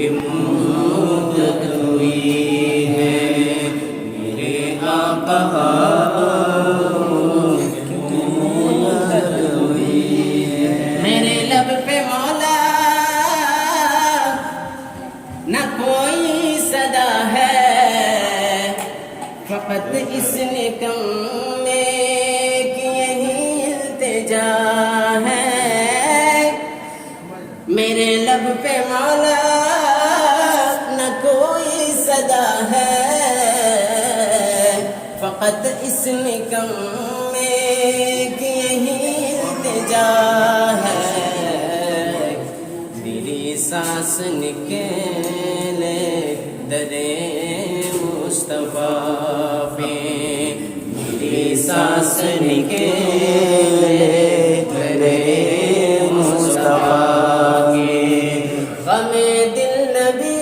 مدت ہوئی ہے میرے آقا مدت ہوئی ہے میرے لب پہ مولا نہ کوئی صدا ہے فقط اس نکم میں کہ یہی التجا ہے میرے لب پہ مولا صدا ہے فقط اس نکم میں کہ یہی التجا ہے میری سانس نکلے در مصطفیٰ پہ میری سانس نکلے در مصطفیٰ کے غم دل نبی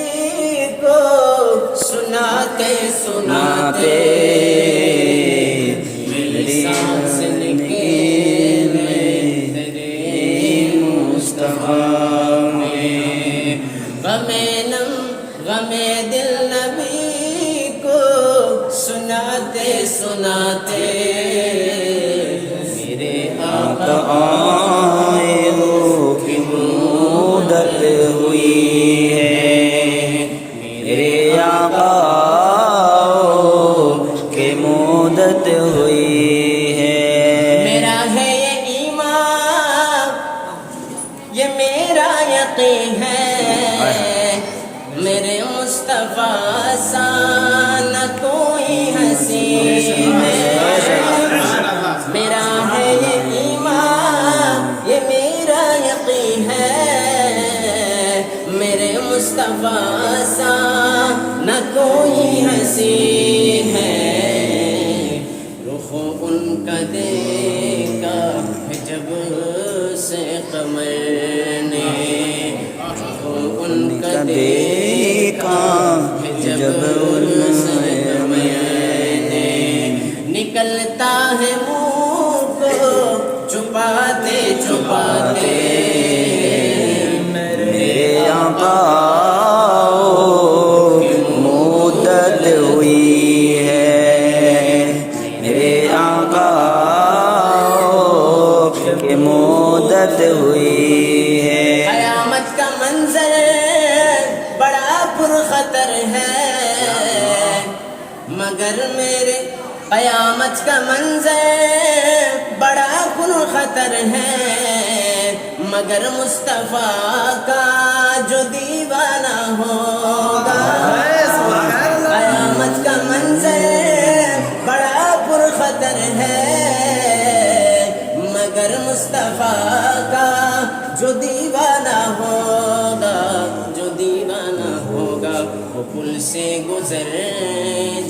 سناتے سناتے میری سانس نکلے تیرے مصطفیٰ میں غم دل نبی کو سناتے سناتے میرے آقا آئے ہو کہ مدت ہوئی ہے میرے آقا کہ مدت ہوئی ہے میرا ہے یہ ایمان یہ میرا یقین ہے میرے مصطفیٰ سا نہ کوئی حسین ہے میرا ہے یہ ایمان یہ میرا یقین ہے میرے مصطفیٰ سا نہ کوئی حسین ہے رخ ان کا دیکھا جب سے قمر نے رخ ان کا دیکھا جب سے قمر نے نکلتا ہے منہ کو چھپاتے چھپاتے میرے آقا مدت ہوئی ہے میرے آقا کہ مدت ہوئی ہے قیامت کا منظر بڑا پرخطر ہے مگر میرے قیامت کا منظر بڑا پرخطر ہے مگر مصطفیٰ کا جو دیوانہ ہوگا قیامت کا منظر بڑا پرخطر ہے مگر مصطفیٰ کا جو دیوانہ ہوگا وہ پل سے گزر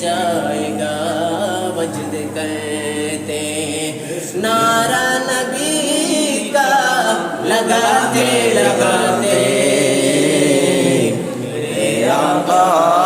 جائے گا وجد کرتے نعرہ نبی کا لگاتے لگاتے میرے آقا